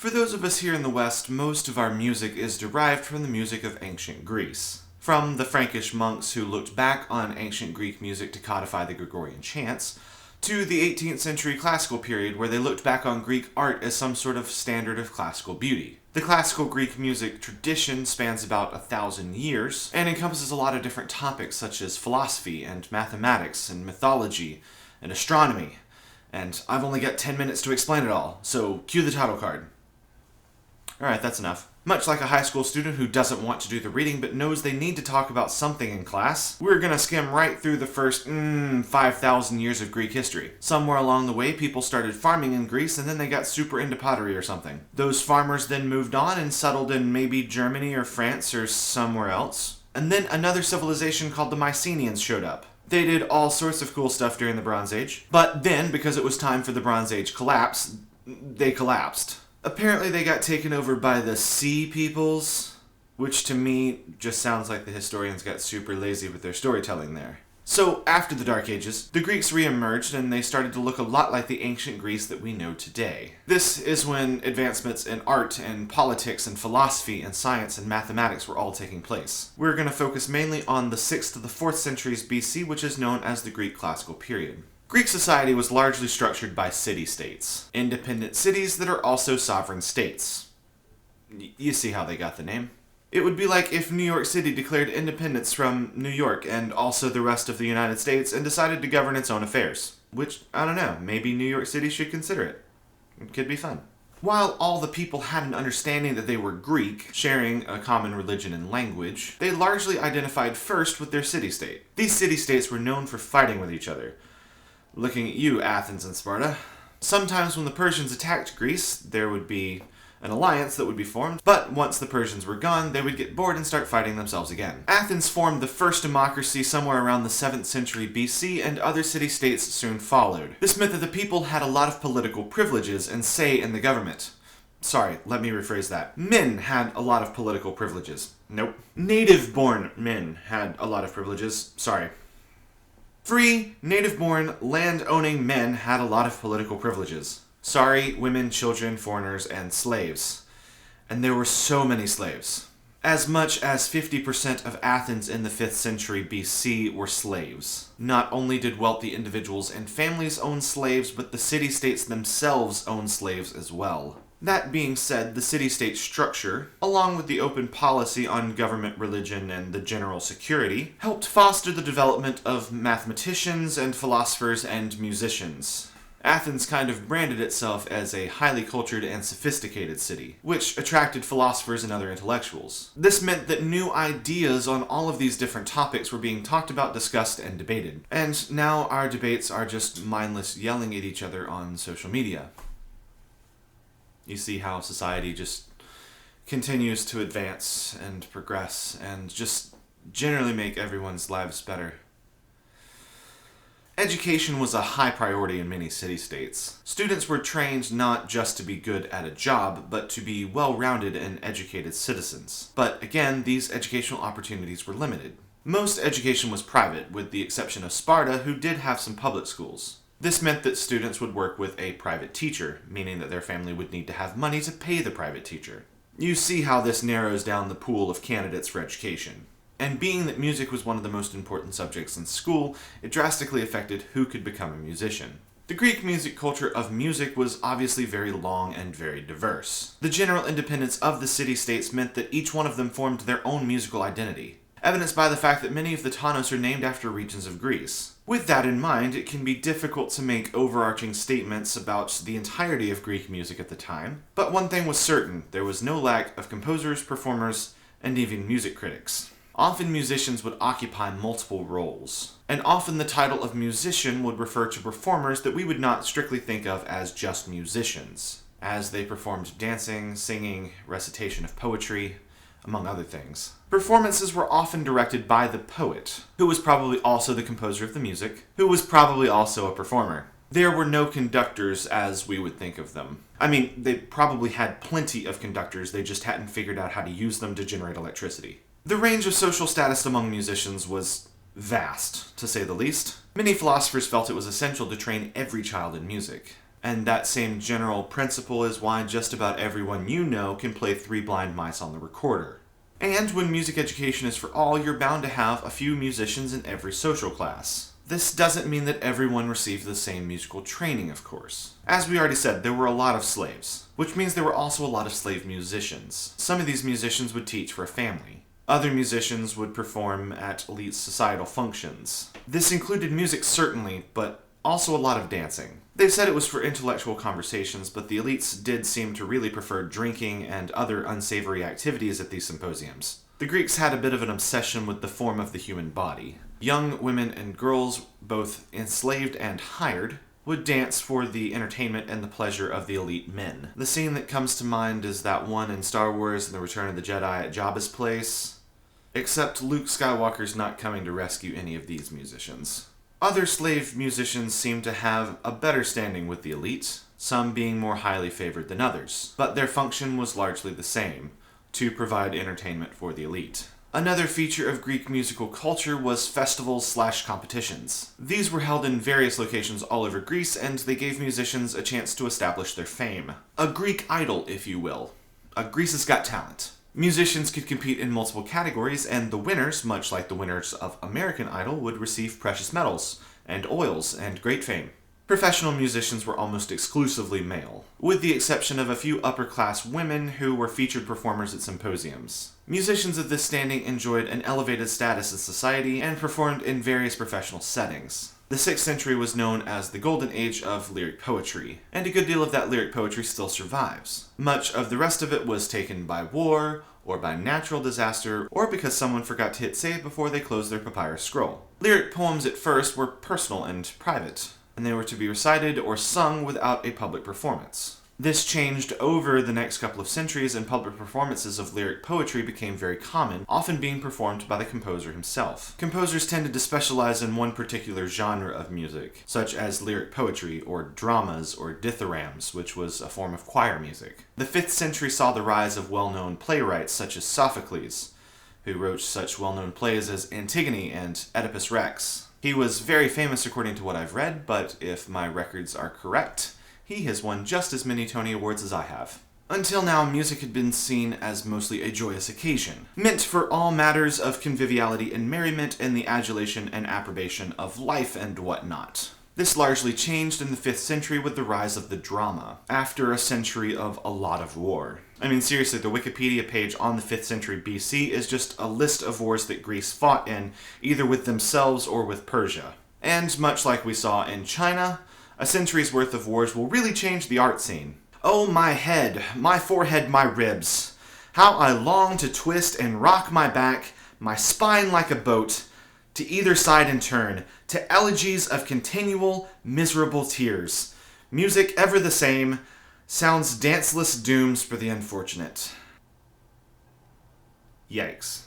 For those of us here in the West, most of our music is derived from the music of ancient Greece. From the Frankish monks who looked back on ancient Greek music to codify the Gregorian chants, to the 18th century classical period where they looked back on Greek art as some sort of standard of classical beauty. The classical Greek music tradition spans about 1,000 years and encompasses a lot of different topics such as philosophy and mathematics and mythology and astronomy. And I've only got 10 minutes to explain it all, so cue the title card. Alright, that's enough. Much like a high school student who doesn't want to do the reading but knows they need to talk about something in class, we're gonna skim right through the first, 5,000 years of Greek history. Somewhere along the way, people started farming in Greece and then they got super into pottery or something. Those farmers then moved on and settled in maybe Germany or France or somewhere else. And then another civilization called the Mycenaeans showed up. They did all sorts of cool stuff during the Bronze Age, but then, because it was time for the Bronze Age collapse, they collapsed. Apparently they got taken over by the Sea Peoples, which to me just sounds like the historians got super lazy with their storytelling there. So after the Dark Ages, the Greeks re-emerged and they started to look a lot like the ancient Greece that we know today. This is when advancements in art and politics and philosophy and science and mathematics were all taking place. We're going to focus mainly on the 6th to the 4th centuries BC, which is known as the Greek classical period. Greek society was largely structured by city-states, independent cities that are also sovereign states. You see how they got the name? It would be like if New York City declared independence from New York and also the rest of the United States and decided to govern its own affairs. Which, I don't know, maybe New York City should consider it. It could be fun. While all the people had an understanding that they were Greek, sharing a common religion and language, they largely identified first with their city-state. These city-states were known for fighting with each other. Looking at you, Athens and Sparta. Sometimes when the Persians attacked Greece, there would be an alliance that would be formed, but once the Persians were gone, they would get bored and start fighting themselves again. Athens formed the first democracy somewhere around the 7th century BC, and other city-states soon followed. This meant that the people had a lot of political privileges and say in the government. Sorry, let me rephrase that. Men had a lot of political privileges. Nope. Native-born men had a lot of privileges. Sorry. Free, native-born, land-owning men had a lot of political privileges. Sorry, women, children, foreigners, and slaves. And there were so many slaves. As much as 50% of Athens in the 5th century BC were slaves. Not only did wealthy individuals and families own slaves, but the city-states themselves owned slaves as well. That being said, the city-state structure, along with the open policy on government religion and the general security, helped foster the development of mathematicians and philosophers and musicians. Athens kind of branded itself as a highly cultured and sophisticated city, which attracted philosophers and other intellectuals. This meant that new ideas on all of these different topics were being talked about, discussed, and debated. And now our debates are just mindless yelling at each other on social media. You see how society just continues to advance and progress and just generally make everyone's lives better. Education was a high priority in many city-states. Students were trained not just to be good at a job, but to be well-rounded and educated citizens. But again, these educational opportunities were limited. Most education was private, with the exception of Sparta, who did have some public schools. This meant that students would work with a private teacher, meaning that their family would need to have money to pay the private teacher. You see how this narrows down the pool of candidates for education. And being that music was one of the most important subjects in school, it drastically affected who could become a musician. The Greek music culture of music was obviously very long and very diverse. The general independence of the city-states meant that each one of them formed their own musical identity, evidenced by the fact that many of the Tanos are named after regions of Greece. With that in mind, it can be difficult to make overarching statements about the entirety of Greek music at the time, but one thing was certain: there was no lack of composers, performers, and even music critics. Often musicians would occupy multiple roles, and often the title of musician would refer to performers that we would not strictly think of as just musicians, as they performed dancing, singing, recitation of poetry, among other things. Performances were often directed by the poet, who was probably also the composer of the music, who was probably also a performer. There were no conductors as we would think of them. I mean, they probably had plenty of conductors, they just hadn't figured out how to use them to generate electricity. The range of social status among musicians was vast, to say the least. Many philosophers felt it was essential to train every child in music. And that same general principle is why just about everyone you know can play Three Blind Mice on the recorder. And when music education is for all, you're bound to have a few musicians in every social class. This doesn't mean that everyone received the same musical training, of course. As we already said, there were a lot of slaves, which means there were also a lot of slave musicians. Some of these musicians would teach for a family. Other musicians would perform at elite societal functions. This included music, certainly, but also a lot of dancing. They said it was for intellectual conversations, but the elites did seem to really prefer drinking and other unsavory activities at these symposiums. The Greeks had a bit of an obsession with the form of the human body. Young women and girls, both enslaved and hired, would dance for the entertainment and the pleasure of the elite men. The scene that comes to mind is that one in Star Wars and the Return of the Jedi at Jabba's place, except Luke Skywalker's not coming to rescue any of these musicians. Other slave musicians seem to have a better standing with the elite, some being more highly favored than others, but their function was largely the same, to provide entertainment for the elite. Another feature of Greek musical culture was festivals/competitions. These were held in various locations all over Greece, and they gave musicians a chance to establish their fame. A Greek idol, if you will. A Greece's Got Talent. Musicians could compete in multiple categories, and the winners, much like the winners of American Idol, would receive precious metals, and oils, and great fame. Professional musicians were almost exclusively male, with the exception of a few upper-class women who were featured performers at symposiums. Musicians of this standing enjoyed an elevated status in society and performed in various professional settings. The 6th century was known as the golden age of lyric poetry, and a good deal of that lyric poetry still survives. Much of the rest of it was taken by war, or by natural disaster, or because someone forgot to hit save before they closed their papyrus scroll. Lyric poems at first were personal and private, and they were to be recited or sung without a public performance. This changed over the next couple of centuries, and public performances of lyric poetry became very common, often being performed by the composer himself. Composers tended to specialize in one particular genre of music, such as lyric poetry, or dramas, or dithyrambs, which was a form of choir music. The 5th century saw the rise of well-known playwrights such as Sophocles, who wrote such well-known plays as Antigone and Oedipus Rex. He was very famous according to what I've read, but if my records are correct, he has won just as many Tony Awards as I have. Until now, music had been seen as mostly a joyous occasion, meant for all matters of conviviality and merriment and the adulation and approbation of life and whatnot. This largely changed in the 5th century with the rise of the drama, after a century of a lot of war. I mean, seriously, the Wikipedia page on the 5th century BC is just a list of wars that Greece fought in, either with themselves or with Persia. And much like we saw in China, a century's worth of wars will really change the art scene. Oh, my head, my forehead, my ribs. How I long to twist and rock my back, my spine like a boat, to either side in turn, to elegies of continual, miserable tears. Music ever the same, sounds danceless dooms for the unfortunate. Yikes.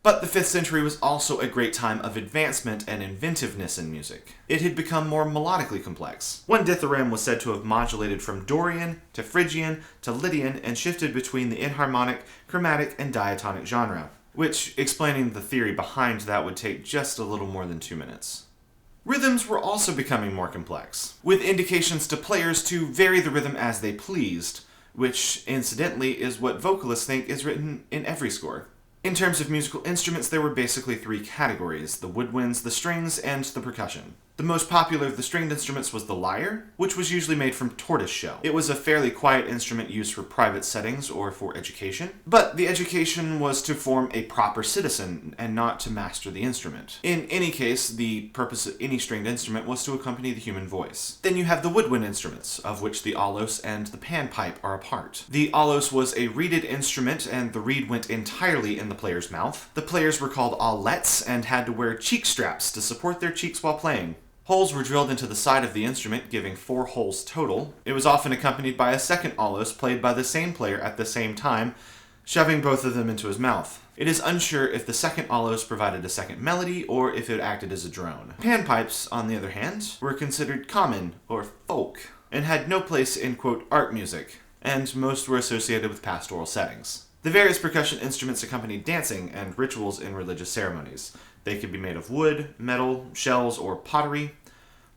But the 5th century was also a great time of advancement and inventiveness in music. It had become more melodically complex. One dithyramb was said to have modulated from Dorian to Phrygian to Lydian and shifted between the enharmonic, chromatic, and diatonic genre, which, explaining the theory behind that, would take just a little more than 2 minutes. Rhythms were also becoming more complex, with indications to players to vary the rhythm as they pleased, which, incidentally, is what vocalists think is written in every score. In terms of musical instruments, there were basically 3 categories: the woodwinds, the strings, and the percussion. The most popular of the stringed instruments was the lyre, which was usually made from tortoise shell. It was a fairly quiet instrument used for private settings or for education, but the education was to form a proper citizen and not to master the instrument. In any case, the purpose of any stringed instrument was to accompany the human voice. Then you have the woodwind instruments, of which the aulos and the panpipe are a part. The aulos was a reeded instrument, and the reed went entirely in the player's mouth. The players were called aulets and had to wear cheek straps to support their cheeks while playing. Holes were drilled into the side of the instrument, giving 4 holes total. It was often accompanied by a second aulos played by the same player at the same time, shoving both of them into his mouth. It is unsure if the second aulos provided a second melody or if it acted as a drone. Panpipes, on the other hand, were considered common or folk and had no place in, quote, art music, and most were associated with pastoral settings. The various percussion instruments accompanied dancing and rituals in religious ceremonies. They could be made of wood, metal, shells, or pottery.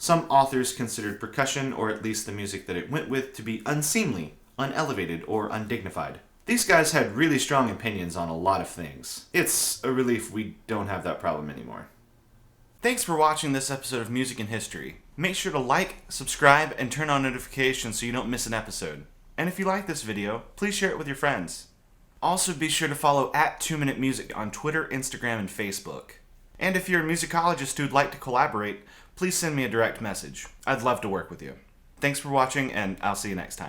Some authors considered percussion, or at least the music that it went with, to be unseemly, unelevated, or undignified. These guys had really strong opinions on a lot of things. It's a relief we don't have that problem anymore. Thanks for watching this episode of Music and History. Make sure to like, subscribe, and turn on notifications so you don't miss an episode. And if you like this video, please share it with your friends. Also be sure to follow @2MinuteMusic on Twitter, Instagram, and Facebook. And if you're a musicologist who'd like to collaborate, please send me a direct message. I'd love to work with you. Thanks for watching, and I'll see you next time.